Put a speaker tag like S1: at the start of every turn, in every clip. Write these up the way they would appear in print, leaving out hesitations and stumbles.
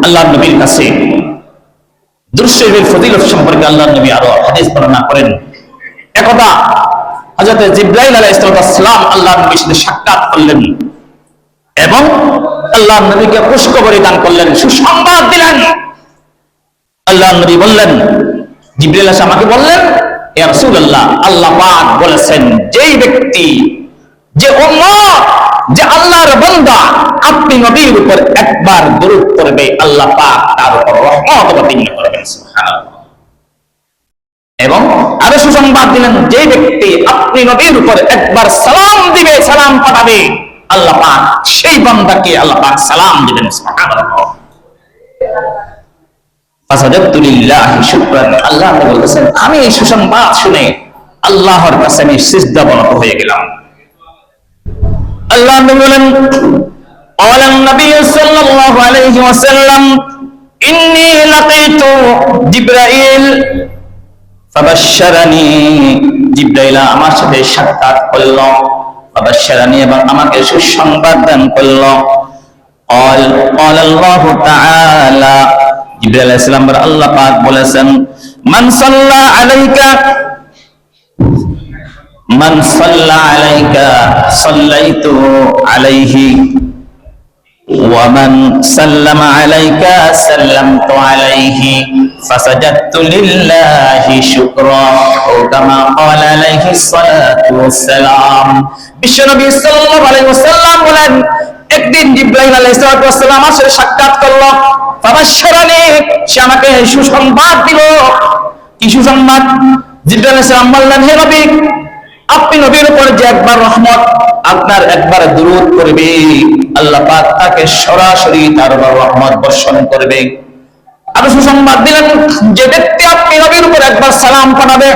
S1: আল্লাহর নবীর কাছে দুরূদ শরীফের ফজিলত সম্পর্কে আল্লাহর নবী আরো হাদিস বর্ণনা করেন। একদা হযরত জিবরাইল আলাইহিস সালাম আল্লাহর নবীর সাথে সাক্ষাৎ করলেন এবং আল্লাহর নবীকে খুশখবরি দান করলেন, সুসংবাদ দিলেন। আল্লাহর নবী বললেন, জিবরাইল এসে আমাকে বললেন, ইয়া রাসূলুল্লাহ, আল্লাহ পাক বলেছেন যেই ব্যক্তি, যে উম্মত, যে আল্লাহর বান্দা আপনি নবীর উপর একবার দরুদ পড়বে, আল্লাহ পাক তার উপর রহমত অবতীর্ণ করবেন। সুবহানাল্লাহ। এবং আরো সুসংবাদ দিলেন, যে ব্যক্তি আপনি নবীর উপর একবার সালাম দিবে, সালাম পাঠাবে, আল্লাহ পাক সেই বান্দাকে আল্লাহ পাক সালাম দিবেন। সুবহানাল্লাহ। ফাসাদাতু লিল্লাহি শুকরান। আল্লাহ বলেছেন, আমি এই সুসংবাদ শুনে আল্লাহর কাছে আমি সিজদাবনত হয়ে গেলাম। আল্লাহ বলেন, قال النبي صلى الله عليه وسلم إني لقيت جبرائيل فبشرني। জিবরাইল আমার সাথে সাক্ষাৎ করল, فبشرني এবং আমাকে সুসংবাদ দান করল। قال الله تعالى, জিবরাইল আলাইহিস সালাম আল্লাহ পাক বলেছেন, মান সাল্লা আলাইকা মান সাল্লা আলাইকা সাল্লাইতু আলাইহি ওয়া মান সাল্লামা আলাইকা সাল্লামতু আলাইহি ফাসাজাদতু লিল্লাহি শুকরা ও কামা ক্বালা আলাইহিস সালাতু ওয়াসসালাম। বিশ্বনবী সাল্লাল্লাহু আলাইহি ওয়াসাল্লাম বলেন, একদিন জিবরাইল আলাইহিস সালাম আমার সাথে সাক্ষাৎ করলো, ফাবাশশারানি, সে আমাকে সুসংবাদ দিল। কি সুসংবাদ? জিবরাইল আলাইহিস সালাম বললেন, হে নবী, আপনি নবীর উপর যে একবার রহমত, আপনার একবার দুরূদ করবে, আল্লাহ পাক তাকে সরাসরি তার উপর রহমত বর্ষণ করবে। আর সুসংবাদ দিলেন, যে ব্যক্তি আপনি নবীর উপর একবার সালাম পাঠাবে,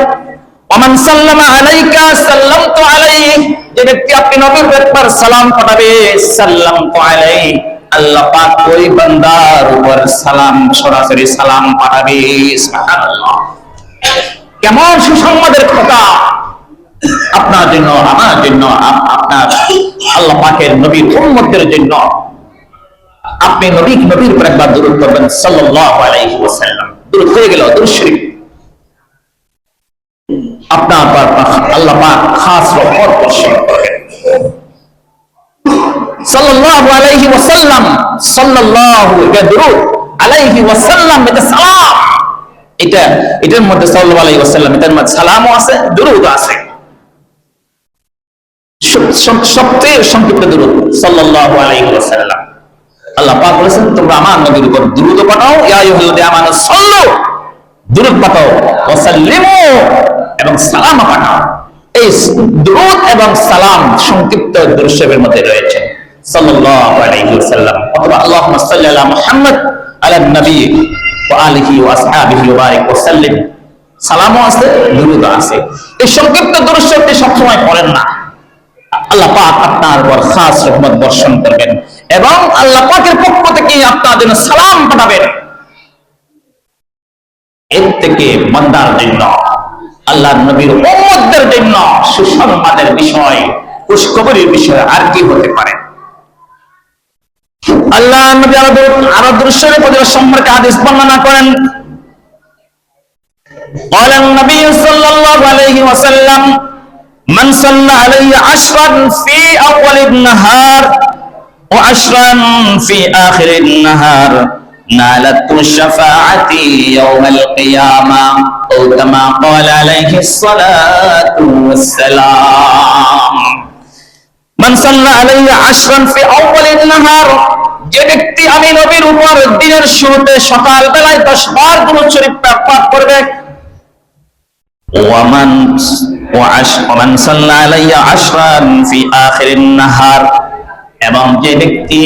S1: ওমান সাল্লামা আলাইকা সাল্লামতু আলাইহি, যে ব্যক্তি আপনি নবীর উপর একবার সালাম পাঠাবে, সাল্লামতু আলাইহি, আল্লাহ পাক ওই বান্দার উপর সালাম, সরাসরি সালাম পাঠাবে। সুবহানাল্লাহ। কেমন সুসংবাদের কথা আপনার জন্য, আমার জন্য, আপনার আল্লাহ পাকের নবীর উম্মতের জন্য। আপনি নবীর উপর একবার দুরূদ করবেন সাল্লাল্লাহু আলাইহি ওয়াসাল্লাম, দুরূদ হয়ে গেল, দুরূদ শরীফ। আপনার পর আল্লাহ পাক খাস রহমত বর্ষণ করবেন। সাল্লাল্লাহু আলাইহি ওয়াসাল্লাম, সাল্লাল্লাহু, এটা দুরূদ, আলাইহি ওয়াসাল্লাম এটা সালাম, এটার মধ্যে সাল্লাল্লাহু আলাইহি ওয়াসাল্লাম, এটার মধ্যে সালামও আছে, দুরূদও আছে। সবচেয়ে সংক্ষিপ্ত দুরূদ সাল্লাল্লাহু আলাইহি ওয়াসাল্লাম। আল্লাহ পাক বলেছেন, তোমরা আমার নবীর উপর দুরূদ পাঠাও, ইয়া আইয়ুহাল্লাযীনা আমানু সাল্লু, দুরূদ পাঠাও, ওয়া সাল্লিমু, এবং সালাম পাঠাও। এই দুরূদ এবং সালাম সংক্ষিপ্ত দুরূদ শরীফের মধ্যে রয়েছে সাল্লাল্লাহু আলাইহি ওয়াসাল্লাম, অথবা আল্লাহুম্মা সাল্লি আলা মুহাম্মদ আলা নবী ওয়া আলিহি ওয়া আসহাবিহি ওয়া বারিক ওয়া সাল্লিম। সালামও আছে, দুরূদও আছে। এই সংক্ষিপ্ত দুরূদ শরীফটি সবসময় পড়েন না, আল্লাহ পাক আপনার উপর খাস রহমত বর্ষণ করবেন এবং আল্লাহ পাকের পক্ষ থেকে আপনার জন্য সালাম পাঠাবেন। এর থেকে বান্দার জন্য, আল্লাহর নবীর উম্মতদের জন্য সুসংবাদের বিষয়, খুশখবরির বিষয় আর কি হতে পারে? আল্লাহ নবী আরো দুরূদ শরীফ সম্পর্কে হাদিস বর্ণনা করেন। قال النبي صلى الله عليه وسلم من صلى علي عشرا في أول النهار وعشرا في آخر النهار نالت الشفاعة يوم القيامة أو كما قال عليه الصلاة والسلام। من صلى علي عشرا في أول النهار, যে ব্যক্তি আমি নবীর উপর দিনের শুরুতে সকাল বেলায় 10 বার দুরূদ শরীফ পাঠ করবে, ومن صلى علي عشرا في آخر النهار, এবং যে ব্যক্তি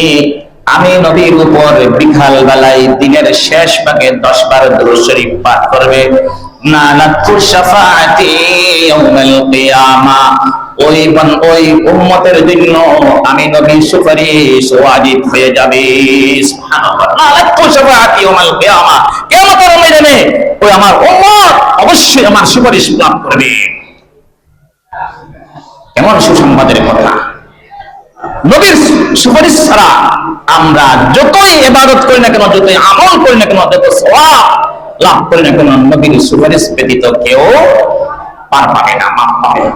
S1: আমি নবীর উপর বিকাল বেলায় দিনের শেষ ভাগে 10 বার দুরূদ শরীফ পাঠ করবে, নালাতু শাফাআতি ইয়াউমাল কিয়ামা, ওই উম্মতের জন্য আমি নবীর সুপারিশ ওয়াজিব হয়ে যাবে। সুবহানাল্লাহ। নালাতু শাফাআতি ইয়াউমাল কিয়ামা, কিয়ামতের ময়দানে ওই আমার উম্মত অবশ্যই আমার সুপারিশ লাভ করবে। কেমন সুসংবাদের কথা! নবীর সুপারিশ ছাড়া আমরা যতই ইবাদত করি না কেন, যতই আমল করি না কেন, যত সওয়াব লাভ করি না কেন, নবীর সুপারিশ ব্যতীত কেউ পার পাবে না, মাপ পাবে না।